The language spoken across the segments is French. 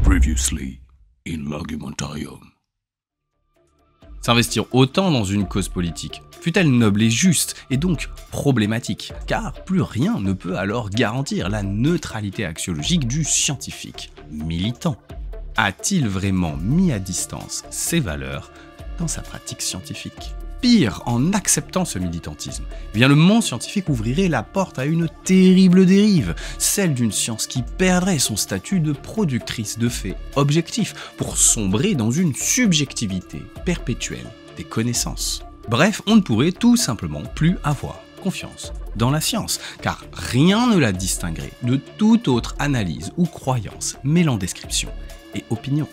Previously in l'Argumentarium. S'investir autant dans une cause politique, fut-elle noble et juste, et donc problématique, car plus rien ne peut alors garantir la neutralité axiologique du scientifique militant. A-t-il vraiment mis à distance ses valeurs dans sa pratique scientifique ? Pire, en acceptant ce militantisme, eh bien le monde scientifique ouvrirait la porte à une terrible dérive, celle d'une science qui perdrait son statut de productrice de faits objectifs pour sombrer dans une subjectivité perpétuelle des connaissances. Bref, on ne pourrait tout simplement plus avoir confiance dans la science, car rien ne la distinguerait de toute autre analyse ou croyance mêlant description et opinion.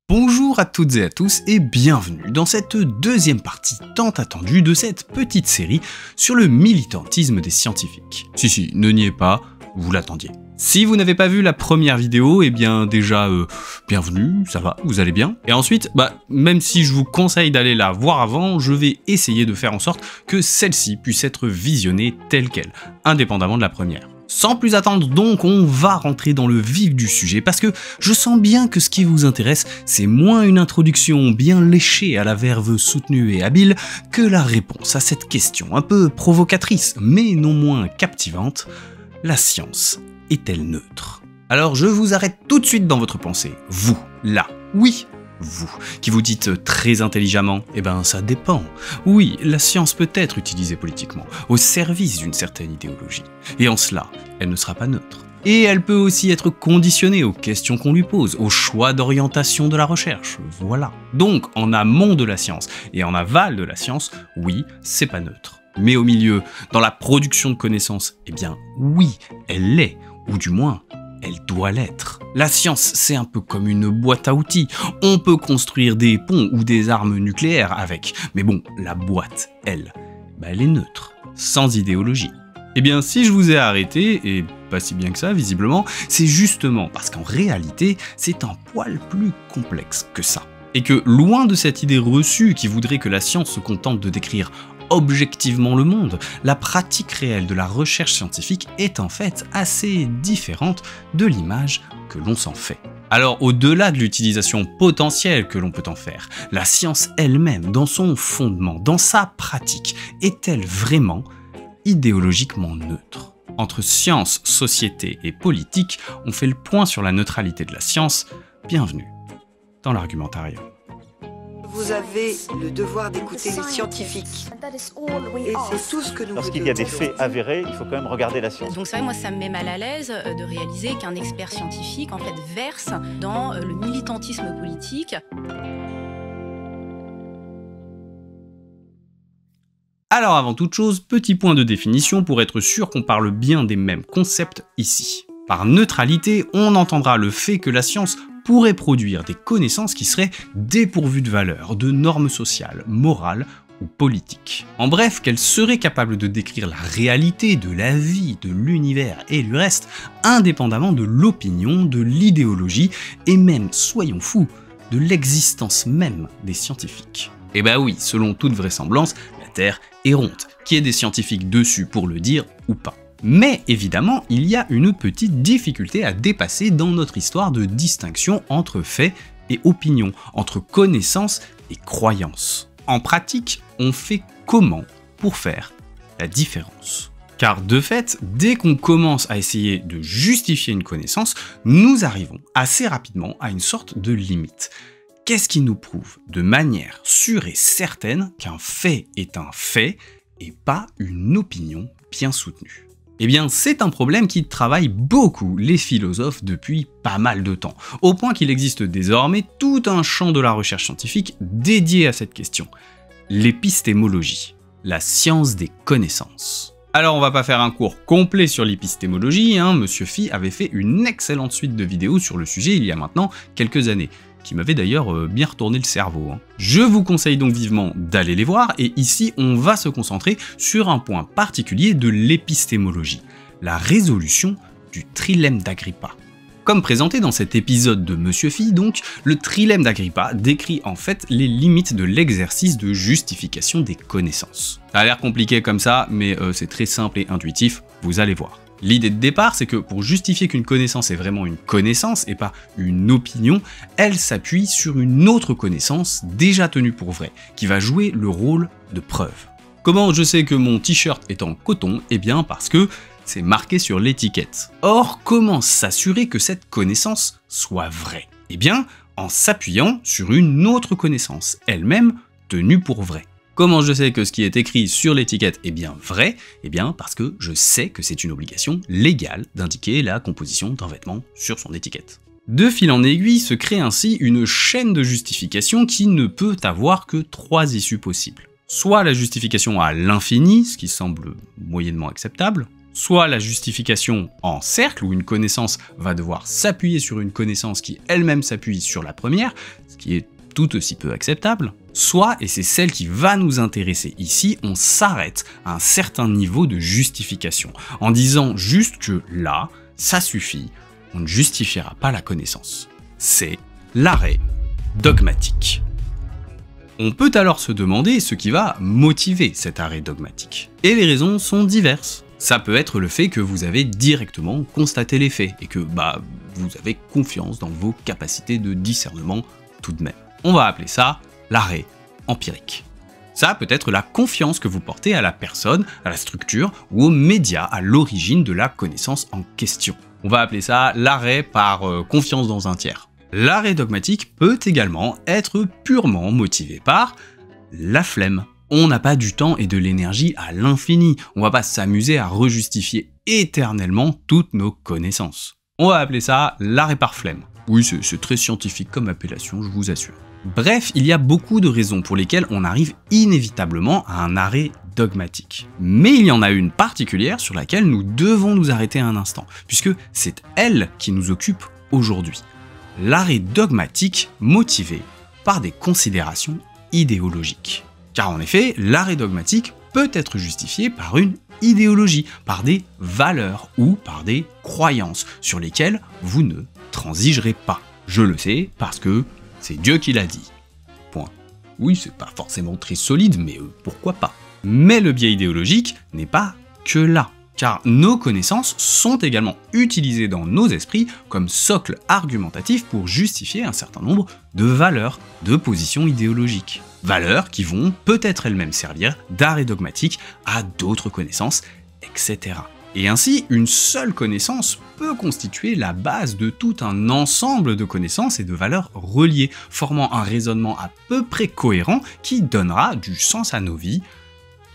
Bonjour à toutes et à tous et bienvenue dans cette deuxième partie tant attendue de cette petite série sur le militantisme des scientifiques. Si, ne niez pas, vous l'attendiez. Si vous n'avez pas vu la première vidéo, eh bien déjà, bienvenue, ça va, vous allez bien. Et ensuite, même si je vous conseille d'aller la voir avant, je vais essayer de faire en sorte que celle-ci puisse être visionnée telle qu'elle, indépendamment de la première. Sans plus attendre donc, on va rentrer dans le vif du sujet parce que je sens bien que ce qui vous intéresse, c'est moins une introduction bien léchée à la verve soutenue et habile que la réponse à cette question un peu provocatrice mais non moins captivante. La science est-elle neutre ? Alors je vous arrête tout de suite dans votre pensée. Vous, là, oui, vous, qui vous dites très intelligemment, eh ben ça dépend. Oui, la science peut être utilisée politiquement, au service d'une certaine idéologie. Et en cela, elle ne sera pas neutre. Et elle peut aussi être conditionnée aux questions qu'on lui pose, au choix d'orientation de la recherche, voilà. Donc, en amont de la science et en aval de la science, oui, c'est pas neutre. Mais au milieu, dans la production de connaissances, eh bien oui, elle l'est, ou du moins, elle doit l'être. La science, c'est un peu comme une boîte à outils. On peut construire des ponts ou des armes nucléaires avec. Mais bon, la boîte, elle est neutre, sans idéologie. Eh bien, si je vous ai arrêté, et pas si bien que ça, visiblement, c'est justement parce qu'en réalité, c'est un poil plus complexe que ça. Et que, loin de cette idée reçue qui voudrait que la science se contente de décrire objectivement le monde, la pratique réelle de la recherche scientifique est en fait assez différente de l'image que l'on s'en fait. Alors au-delà de l'utilisation potentielle que l'on peut en faire, la science elle-même, dans son fondement, dans sa pratique, est-elle vraiment idéologiquement neutre ? Entre science, société et politique, on fait le point sur la neutralité de la science. Bienvenue dans l'Argumentarium. Vous avez le devoir d'écouter les scientifiques. Et c'est tout ce que nous Lorsqu'il y a des faits avérés, il faut quand même regarder la science. Donc c'est vrai, moi ça me met mal à l'aise de réaliser qu'un expert scientifique en fait verse dans le militantisme politique. Alors avant toute chose, petit point de définition pour être sûr qu'on parle bien des mêmes concepts ici. Par neutralité, on entendra le fait que la science pourrait produire des connaissances qui seraient dépourvues de valeurs, de normes sociales, morales ou politiques. En bref, qu'elle serait capable de décrire la réalité de la vie, de l'univers et du reste, indépendamment de l'opinion, de l'idéologie et même, soyons fous, de l'existence même des scientifiques. Et bah oui, selon toute vraisemblance, la Terre est ronde, qu'il y ait des scientifiques dessus pour le dire ou pas. Mais évidemment, il y a une petite difficulté à dépasser dans notre histoire de distinction entre faits et opinions, entre connaissances et croyances. En pratique, on fait comment pour faire la différence ? Car de fait, dès qu'on commence à essayer de justifier une connaissance, nous arrivons assez rapidement à une sorte de limite. Qu'est-ce qui nous prouve de manière sûre et certaine qu'un fait est un fait et pas une opinion bien soutenue ? Eh bien, c'est un problème qui travaille beaucoup les philosophes depuis pas mal de temps, au point qu'il existe désormais tout un champ de la recherche scientifique dédié à cette question, l'épistémologie, la science des connaissances. Alors on va pas faire un cours complet sur l'épistémologie, Monsieur Phi avait fait une excellente suite de vidéos sur le sujet il y a maintenant quelques années, qui m'avait d'ailleurs bien retourné le cerveau. Je vous conseille donc vivement d'aller les voir, et ici on va se concentrer sur un point particulier de l'épistémologie, la résolution du trilemme d'Agrippa. Comme présenté dans cet épisode de Monsieur Phi, donc, le trilemme d'Agrippa décrit en fait les limites de l'exercice de justification des connaissances. Ça a l'air compliqué comme ça, mais c'est très simple et intuitif, vous allez voir. L'idée de départ, c'est que pour justifier qu'une connaissance est vraiment une connaissance et pas une opinion, elle s'appuie sur une autre connaissance déjà tenue pour vraie, qui va jouer le rôle de preuve. Comment je sais que mon t-shirt est en coton? Eh bien parce que c'est marqué sur l'étiquette. Or, comment s'assurer que cette connaissance soit vraie? Eh bien, en s'appuyant sur une autre connaissance, elle-même tenue pour vraie. Comment je sais que ce qui est écrit sur l'étiquette est bien vrai? Eh bien, parce que je sais que c'est une obligation légale d'indiquer la composition d'un vêtement sur son étiquette. De fil en aiguille se crée ainsi une chaîne de justification qui ne peut avoir que 3 issues possibles. Soit la justification à l'infini, ce qui semble moyennement acceptable, soit la justification en cercle, où une connaissance va devoir s'appuyer sur une connaissance qui elle-même s'appuie sur la première, ce qui est tout aussi peu acceptable, soit, et c'est celle qui va nous intéresser ici, on s'arrête à un certain niveau de justification, en disant juste que là, ça suffit, on ne justifiera pas la connaissance. C'est l'arrêt dogmatique. On peut alors se demander ce qui va motiver cet arrêt dogmatique. Et les raisons sont diverses. Ça peut être le fait que vous avez directement constaté les faits et que vous avez confiance dans vos capacités de discernement tout de même. On va appeler ça l'arrêt empirique. Ça peut être la confiance que vous portez à la personne, à la structure ou aux médias à l'origine de la connaissance en question. On va appeler ça l'arrêt par confiance dans un tiers. L'arrêt dogmatique peut également être purement motivé par la flemme. On n'a pas du temps et de l'énergie à l'infini. On va pas s'amuser à rejustifier éternellement toutes nos connaissances. On va appeler ça l'arrêt par flemme. Oui, c'est très scientifique comme appellation, je vous assure. Bref, il y a beaucoup de raisons pour lesquelles on arrive inévitablement à un arrêt dogmatique. Mais il y en a une particulière sur laquelle nous devons nous arrêter un instant, puisque c'est elle qui nous occupe aujourd'hui. L'arrêt dogmatique motivé par des considérations idéologiques. Car en effet, l'arrêt dogmatique peut être justifié par une idéologie, par des valeurs ou par des croyances sur lesquelles vous ne transigerez pas. Je le sais parce que c'est Dieu qui l'a dit. Point. Oui, c'est pas forcément très solide, mais pourquoi pas. Mais le biais idéologique n'est pas que là. Car nos connaissances sont également utilisées dans nos esprits comme socle argumentatif pour justifier un certain nombre de valeurs, de positions idéologiques. Valeurs qui vont peut-être elles-mêmes servir d'arrêt dogmatique à d'autres connaissances, etc. Et ainsi, une seule connaissance peut constituer la base de tout un ensemble de connaissances et de valeurs reliées, formant un raisonnement à peu près cohérent qui donnera du sens à nos vies,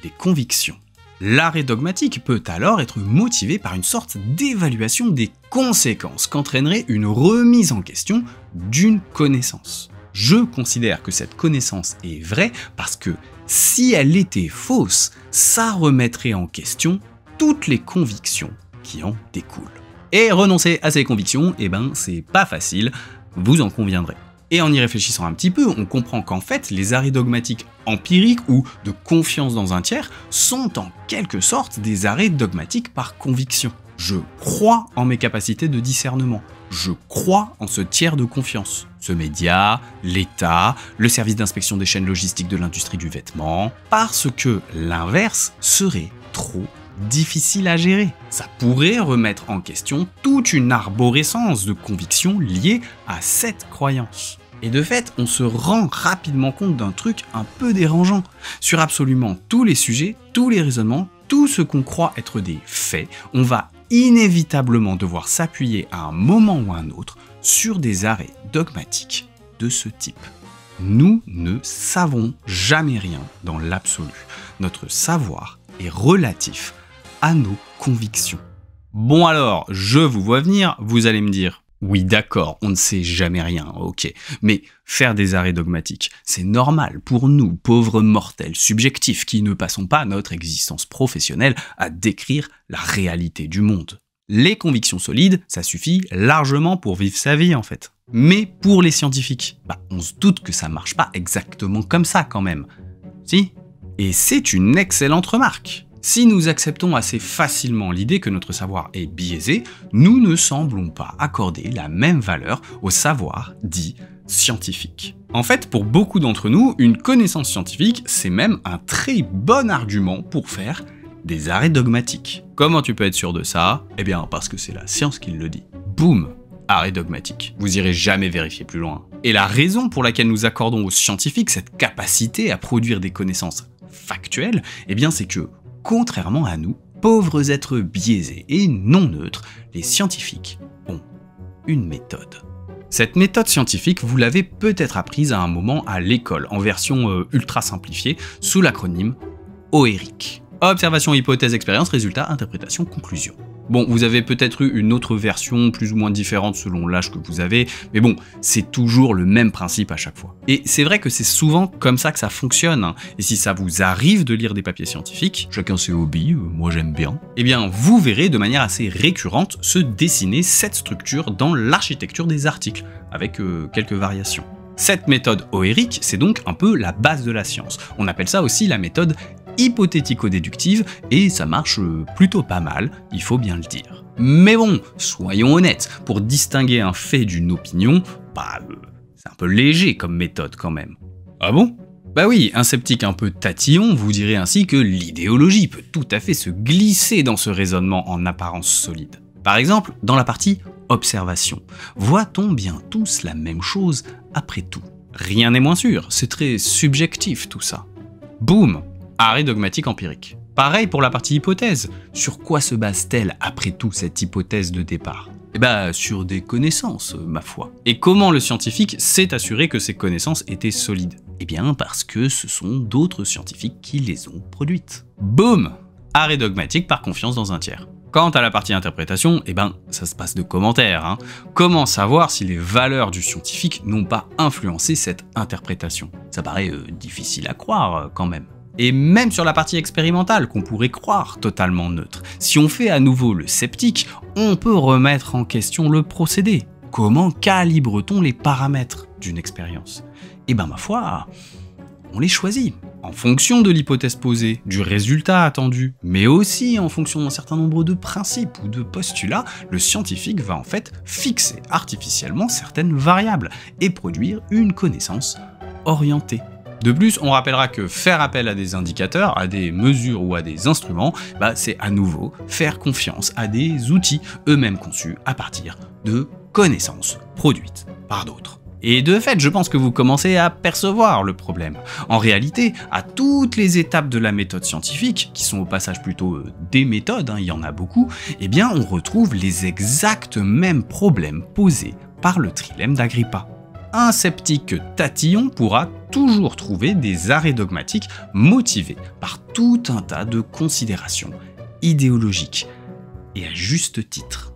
des convictions. L'arrêt dogmatique peut alors être motivé par une sorte d'évaluation des conséquences qu'entraînerait une remise en question d'une connaissance. Je considère que cette connaissance est vraie parce que si elle était fausse, ça remettrait en question toutes les convictions qui en découlent. Et renoncer à ces convictions, c'est pas facile, vous en conviendrez. Et en y réfléchissant un petit peu, on comprend qu'en fait, les arrêts dogmatiques empiriques ou de confiance dans un tiers sont en quelque sorte des arrêts dogmatiques par conviction. Je crois en mes capacités de discernement. Je crois en ce tiers de confiance. Ce média, l'État, le service d'inspection des chaînes logistiques de l'industrie du vêtement, parce que l'inverse serait trop difficile à gérer. Ça pourrait remettre en question toute une arborescence de convictions liées à cette croyance. Et de fait, on se rend rapidement compte d'un truc un peu dérangeant. Sur absolument tous les sujets, tous les raisonnements, tout ce qu'on croit être des faits, on va inévitablement devoir s'appuyer à un moment ou à un autre sur des arrêts dogmatiques de ce type. Nous ne savons jamais rien dans l'absolu. Notre savoir est relatif à nos convictions. Bon alors, je vous vois venir, vous allez me dire « Oui d'accord, on ne sait jamais rien, ok, mais faire des arrêts dogmatiques, c'est normal pour nous, pauvres mortels subjectifs qui ne passons pas notre existence professionnelle à décrire la réalité du monde. Les convictions solides, ça suffit largement pour vivre sa vie en fait. Mais pour les scientifiques, on se doute que ça marche pas exactement comme ça quand même. Si ? Et c'est une excellente remarque. Si nous acceptons assez facilement l'idée que notre savoir est biaisé, nous ne semblons pas accorder la même valeur au savoir dit scientifique. En fait, pour beaucoup d'entre nous, une connaissance scientifique, c'est même un très bon argument pour faire des arrêts dogmatiques. Comment tu peux être sûr de ça? Eh bien, parce que c'est la science qui le dit. Boum! Arrêt dogmatique. Vous irez jamais vérifier plus loin. Et la raison pour laquelle nous accordons aux scientifiques cette capacité à produire des connaissances factuelles, eh bien, c'est que, contrairement à nous, pauvres êtres biaisés et non neutres, les scientifiques ont une méthode. Cette méthode scientifique, vous l'avez peut-être apprise à un moment à l'école, en version ultra simplifiée, sous l'acronyme OERIC. Observation, hypothèse, expérience, résultat, interprétation, conclusion. Bon, vous avez peut-être eu une autre version plus ou moins différente selon l'âge que vous avez, mais bon, c'est toujours le même principe à chaque fois. Et c'est vrai que c'est souvent comme ça que ça fonctionne, hein. Et si ça vous arrive de lire des papiers scientifiques, chacun ses hobbies, moi j'aime bien, eh bien vous verrez de manière assez récurrente se dessiner cette structure dans l'architecture des articles, avec quelques variations. Cette méthode OERIC, c'est donc un peu la base de la science. On appelle ça aussi la méthode hypothético-déductive, et ça marche plutôt pas mal, il faut bien le dire. Mais bon, soyons honnêtes, pour distinguer un fait d'une opinion, c'est un peu léger comme méthode quand même. Ah bon? Bah oui, un sceptique un peu tatillon vous dirait ainsi que l'idéologie peut tout à fait se glisser dans ce raisonnement en apparence solide. Par exemple, dans la partie observation, voit-on bien tous la même chose après tout? Rien n'est moins sûr, c'est très subjectif tout ça. Boum! Arrêt dogmatique empirique. Pareil pour la partie hypothèse. Sur quoi se base-t-elle après tout cette hypothèse de départ? Eh ben, sur des connaissances, ma foi. Et comment le scientifique s'est assuré que ces connaissances étaient solides? Eh bien, parce que ce sont d'autres scientifiques qui les ont produites. Boum! Arrêt dogmatique par confiance dans un tiers. Quant à la partie interprétation, eh ben, ça se passe de commentaires, hein. Comment savoir si les valeurs du scientifique n'ont pas influencé cette interprétation? Ça paraît difficile à croire, quand même. Et même sur la partie expérimentale, qu'on pourrait croire totalement neutre, si on fait à nouveau le sceptique, on peut remettre en question le procédé. Comment calibre-t-on les paramètres d'une expérience? Eh ben ma foi, on les choisit, en fonction de l'hypothèse posée, du résultat attendu, mais aussi en fonction d'un certain nombre de principes ou de postulats, le scientifique va en fait fixer artificiellement certaines variables et produire une connaissance orientée. De plus, on rappellera que faire appel à des indicateurs, à des mesures ou à des instruments, c'est à nouveau faire confiance à des outils eux-mêmes conçus à partir de connaissances produites par d'autres. Et de fait, je pense que vous commencez à percevoir le problème. En réalité, à toutes les étapes de la méthode scientifique, qui sont au passage plutôt des méthodes, il y en a beaucoup, eh bien on retrouve les exacts mêmes problèmes posés par le trilemme d'Agrippa. Un sceptique tatillon pourra toujours trouver des arrêts dogmatiques motivés par tout un tas de considérations idéologiques, et à juste titre.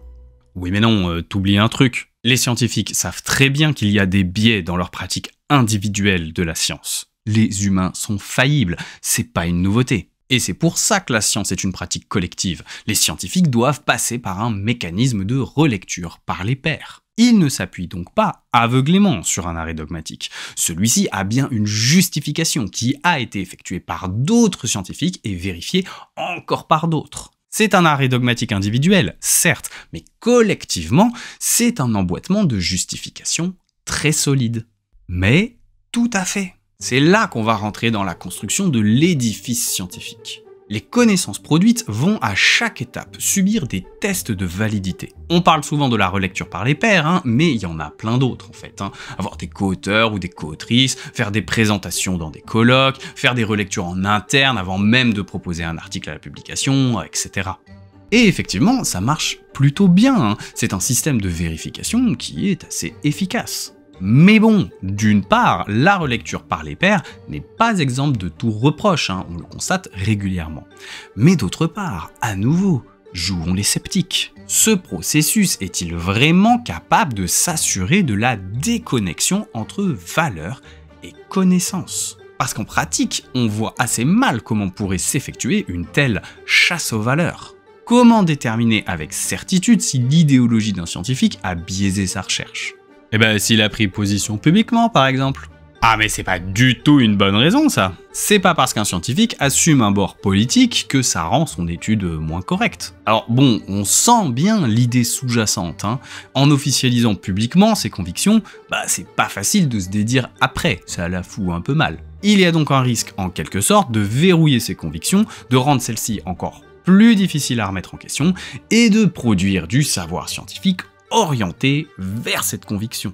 Oui mais non, t'oublies un truc. Les scientifiques savent très bien qu'il y a des biais dans leur pratique individuelle de la science. Les humains sont faillibles, c'est pas une nouveauté. Et c'est pour ça que la science est une pratique collective. Les scientifiques doivent passer par un mécanisme de relecture par les pairs. Ils ne s'appuient donc pas aveuglément sur un arrêt dogmatique. Celui-ci a bien une justification qui a été effectuée par d'autres scientifiques et vérifiée encore par d'autres. C'est un arrêt dogmatique individuel, certes, mais collectivement, c'est un emboîtement de justification très solide. Mais tout à fait. C'est là qu'on va rentrer dans la construction de l'édifice scientifique. Les connaissances produites vont à chaque étape subir des tests de validité. On parle souvent de la relecture par les pairs, mais il y en a plein d'autres en fait. Avoir des co-auteurs ou des co-autrices, faire des présentations dans des colloques, faire des relectures en interne avant même de proposer un article à la publication, etc. Et effectivement, ça marche plutôt bien. C'est un système de vérification qui est assez efficace. Mais bon, d'une part, la relecture par les pairs n'est pas exempte de tout reproche, on le constate régulièrement. Mais d'autre part, à nouveau, jouons les sceptiques. Ce processus est-il vraiment capable de s'assurer de la déconnexion entre valeur et connaissance? Parce qu'en pratique, on voit assez mal comment pourrait s'effectuer une telle chasse aux valeurs. Comment déterminer avec certitude si l'idéologie d'un scientifique a biaisé sa recherche? Eh ben, s'il a pris position publiquement, par exemple. Ah mais c'est pas du tout une bonne raison ça. C'est pas parce qu'un scientifique assume un bord politique que ça rend son étude moins correcte. Alors bon, on sent bien l'idée sous-jacente, hein. En officialisant publiquement ses convictions, c'est pas facile de se dédire après, ça la fout un peu mal. Il y a donc un risque en quelque sorte de verrouiller ses convictions, de rendre celles-ci encore plus difficiles à remettre en question, et de produire du savoir scientifique orienté vers cette conviction.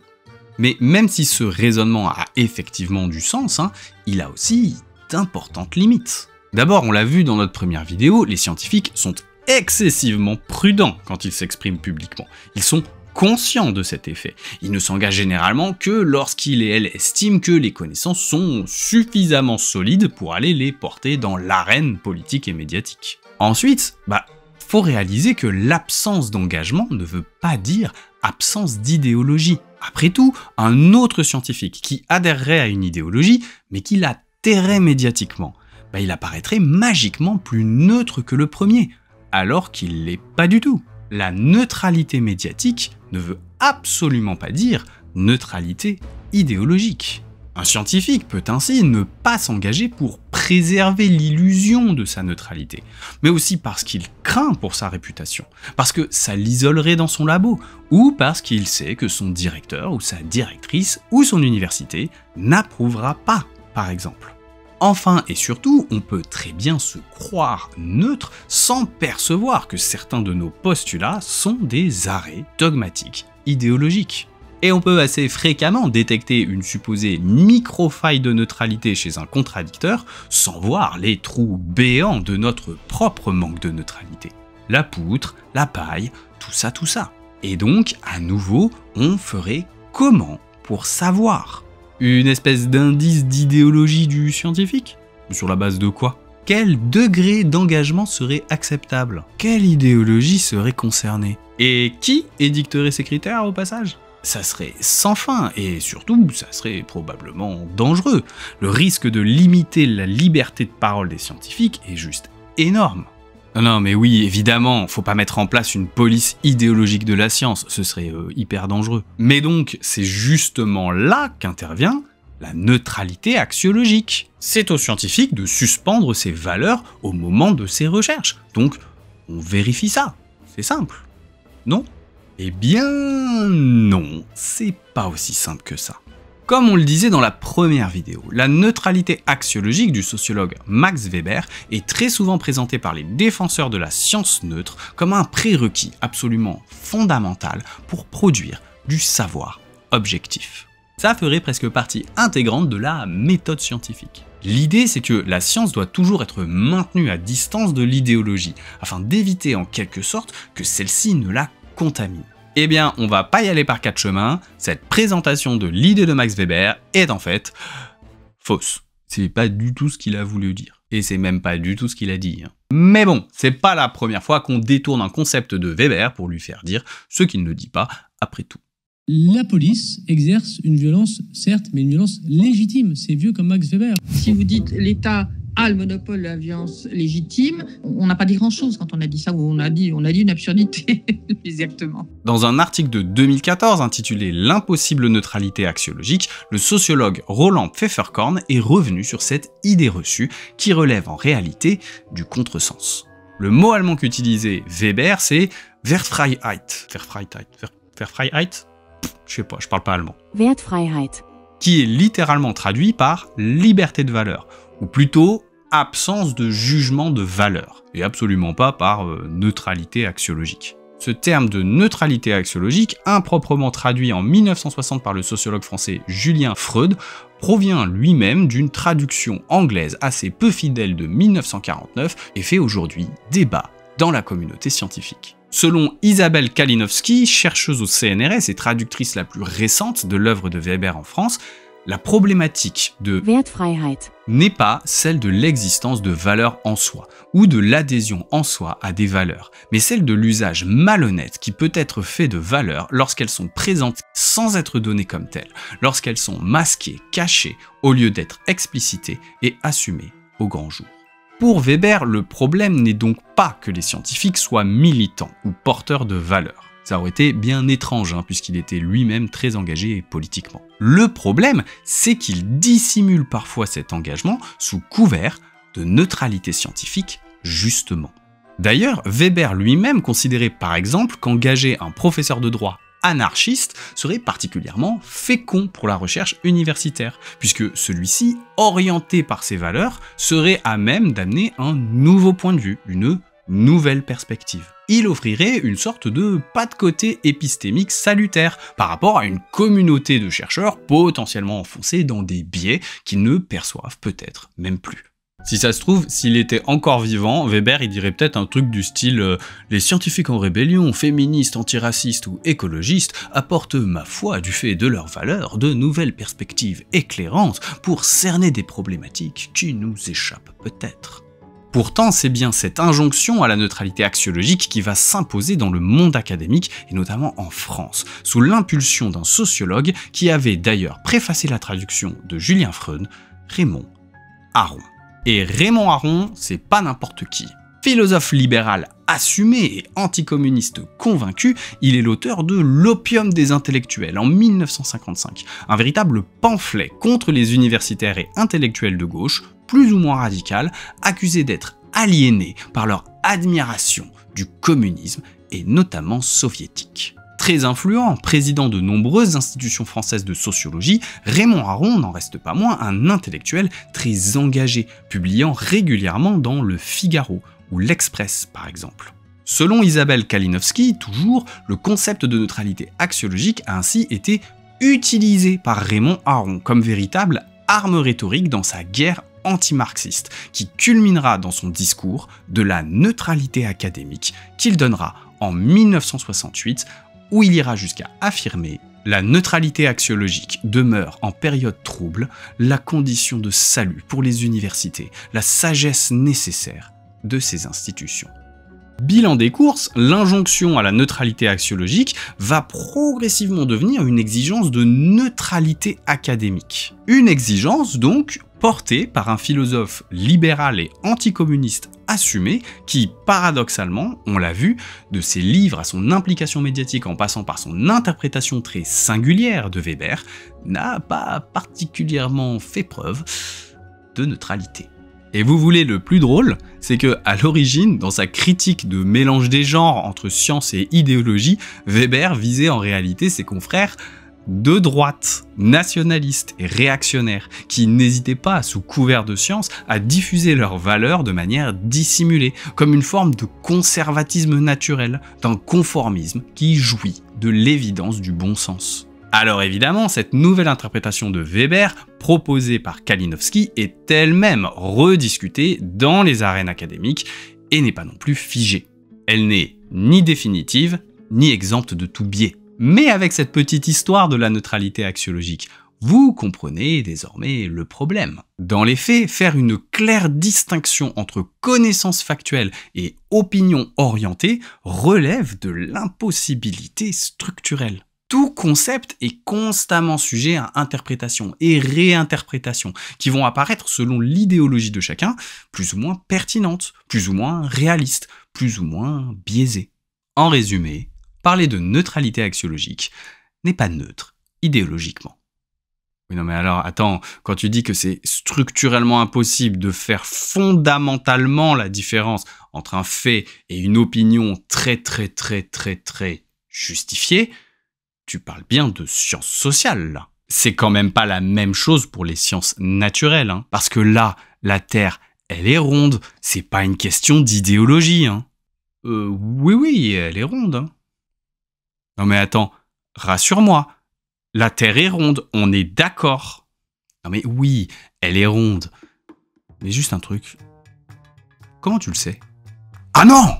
Mais même si ce raisonnement a effectivement du sens, il a aussi d'importantes limites. D'abord, on l'a vu dans notre première vidéo, les scientifiques sont excessivement prudents quand ils s'expriment publiquement. Ils sont conscients de cet effet. Ils ne s'engagent généralement que lorsqu'ils et elles estiment que les connaissances sont suffisamment solides pour aller les porter dans l'arène politique et médiatique. Ensuite, faut réaliser que l'absence d'engagement ne veut pas dire absence d'idéologie. Après tout, un autre scientifique qui adhérerait à une idéologie, mais qui la tairait médiatiquement, il apparaîtrait magiquement plus neutre que le premier, alors qu'il l'est pas du tout. La neutralité médiatique ne veut absolument pas dire neutralité idéologique. Un scientifique peut ainsi ne pas s'engager pour préserver l'illusion de sa neutralité, mais aussi parce qu'il craint pour sa réputation, parce que ça l'isolerait dans son labo, ou parce qu'il sait que son directeur ou sa directrice ou son université n'approuvera pas, par exemple. Enfin et surtout, on peut très bien se croire neutre sans percevoir que certains de nos postulats sont des arrêts dogmatiques, idéologiques. Et on peut assez fréquemment détecter une supposée micro-faille de neutralité chez un contradicteur sans voir les trous béants de notre propre manque de neutralité. La poutre, la paille, tout ça. Et donc, à nouveau, on ferait comment pour savoir? Une espèce d'indice d'idéologie du scientifique? Sur la base de quoi? Quel degré d'engagement serait acceptable? Quelle idéologie serait concernée? Et qui édicterait ces critères au passage? Ça serait sans fin, et surtout, ça serait probablement dangereux. Le risque de limiter la liberté de parole des scientifiques est juste énorme. Non mais oui, évidemment, faut pas mettre en place une police idéologique de la science, ce serait hyper dangereux. Mais donc, c'est justement là qu'intervient la neutralité axiologique. C'est aux scientifiques de suspendre ses valeurs au moment de ses recherches. Donc, on vérifie ça. C'est simple. Non ? Eh bien non, c'est pas aussi simple que ça. Comme on le disait dans la première vidéo, la neutralité axiologique du sociologue Max Weber est très souvent présentée par les défenseurs de la science neutre comme un prérequis absolument fondamental pour produire du savoir objectif. Ça ferait presque partie intégrante de la méthode scientifique. L'idée, c'est que la science doit toujours être maintenue à distance de l'idéologie, afin d'éviter en quelque sorte que celle-ci ne la contamine. Eh bien, on va pas y aller par quatre chemins, cette présentation de l'idée de Max Weber est en fait fausse. C'est pas du tout ce qu'il a voulu dire. Et c'est même pas du tout ce qu'il a dit. Mais bon, c'est pas la première fois qu'on détourne un concept de Weber pour lui faire dire ce qu'il ne dit pas après tout. La police exerce une violence, certes, mais une violence légitime. C'est vieux comme Max Weber. Si vous dites l'État a le monopole de la violence légitime, on n'a pas dit grand-chose quand on a dit ça, ou on a dit une absurdité, exactement. Dans un article de 2014 intitulé « L'impossible neutralité axiologique », le sociologue Roland Pfefferkorn est revenu sur cette idée reçue qui relève en réalité du contresens. Le mot allemand qu'utilisait Weber, c'est « Wertfreiheit ». Wertfreiheit ? Je sais pas, je parle pas allemand. Wertfreiheit. Qui est littéralement traduit par « liberté de valeur », ou plutôt absence de jugement de valeur, et absolument pas par neutralité axiologique. Ce terme de neutralité axiologique, improprement traduit en 1960 par le sociologue français Julien Freud, provient lui-même d'une traduction anglaise assez peu fidèle de 1949 et fait aujourd'hui débat dans la communauté scientifique. Selon Isabelle Kalinowski, chercheuse au CNRS et traductrice la plus récente de l'œuvre de Weber en France, la problématique de Wertfreiheit n'est pas celle de l'existence de valeurs en soi, ou de l'adhésion en soi à des valeurs, mais celle de l'usage malhonnête qui peut être fait de valeurs lorsqu'elles sont présentes sans être données comme telles, lorsqu'elles sont masquées, cachées, au lieu d'être explicitées et assumées au grand jour. Pour Weber, le problème n'est donc pas que les scientifiques soient militants ou porteurs de valeurs. Ça aurait été bien étrange, puisqu'il était lui-même très engagé politiquement. Le problème, c'est qu'il dissimule parfois cet engagement sous couvert de neutralité scientifique, justement. D'ailleurs, Weber lui-même considérait par exemple qu'engager un professeur de droit anarchiste serait particulièrement fécond pour la recherche universitaire, puisque celui-ci, orienté par ses valeurs, serait à même d'amener un nouveau point de vue, une nouvelle perspective. Il offrirait une sorte de pas de côté épistémique salutaire par rapport à une communauté de chercheurs potentiellement enfoncés dans des biais qu'ils ne perçoivent peut-être même plus. Si ça se trouve, s'il était encore vivant, Weber il dirait peut-être un truc du style « Les scientifiques en rébellion, féministes, antiracistes ou écologistes apportent, ma foi, du fait de leurs valeurs, de nouvelles perspectives éclairantes pour cerner des problématiques qui nous échappent peut-être. » Pourtant, c'est bien cette injonction à la neutralité axiologique qui va s'imposer dans le monde académique, et notamment en France, sous l'impulsion d'un sociologue qui avait d'ailleurs préfacé la traduction de Julien Freund, Raymond Aron. Et Raymond Aron, c'est pas n'importe qui. Philosophe libéral assumé et anticommuniste convaincu, il est l'auteur de L'opium des intellectuels en 1955, un véritable pamphlet contre les universitaires et intellectuels de gauche, plus ou moins radical, accusés d'être aliénés par leur admiration du communisme et notamment soviétique. Très influent, président de nombreuses institutions françaises de sociologie, Raymond Aron n'en reste pas moins un intellectuel très engagé, publiant régulièrement dans Le Figaro ou L'Express par exemple. Selon Isabelle Kalinowski, toujours, le concept de neutralité axiologique a ainsi été utilisé par Raymond Aron comme véritable arme rhétorique dans sa guerre anti-marxiste, qui culminera dans son discours de la neutralité académique qu'il donnera en 1968, où il ira jusqu'à affirmer « La neutralité axiologique demeure en période trouble la condition de salut pour les universités, la sagesse nécessaire de ces institutions ». Bilan des courses, l'injonction à la neutralité axiologique va progressivement devenir une exigence de neutralité académique. Une exigence donc portée par un philosophe libéral et anticommuniste assumé qui, paradoxalement, on l'a vu, de ses livres à son implication médiatique en passant par son interprétation très singulière de Weber, n'a pas particulièrement fait preuve de neutralité. Et vous voulez le plus drôle, c'est que à l'origine, dans sa critique de mélange des genres entre science et idéologie, Weber visait en réalité ses confrères de droite, nationalistes et réactionnaires, qui n'hésitaient pas, sous couvert de science, à diffuser leurs valeurs de manière dissimulée, comme une forme de conservatisme naturel, d'un conformisme qui jouit de l'évidence du bon sens. Alors évidemment, cette nouvelle interprétation de Weber, proposée par Kalinowski, est elle-même rediscutée dans les arènes académiques et n'est pas non plus figée. Elle n'est ni définitive, ni exempte de tout biais. Mais avec cette petite histoire de la neutralité axiologique, vous comprenez désormais le problème. Dans les faits, faire une claire distinction entre connaissances factuelles et opinion orientée relève de l'impossibilité structurelle. Tout concept est constamment sujet à interprétation et réinterprétation qui vont apparaître selon l'idéologie de chacun, plus ou moins pertinentes, plus ou moins réalistes, plus ou moins biaisées. En résumé, parler de neutralité axiologique n'est pas neutre idéologiquement. Oui, non mais alors, attends, quand tu dis que c'est structurellement impossible de faire fondamentalement la différence entre un fait et une opinion très justifiée, tu parles bien de sciences sociales, là. C'est quand même pas la même chose pour les sciences naturelles, hein, parce que là, la Terre, elle est ronde, c'est pas une question d'idéologie, hein. Oui, elle est ronde, hein. Non mais attends, rassure-moi, la Terre est ronde, on est d'accord. Non mais oui, elle est ronde. Mais juste un truc, comment tu le sais? Ah non!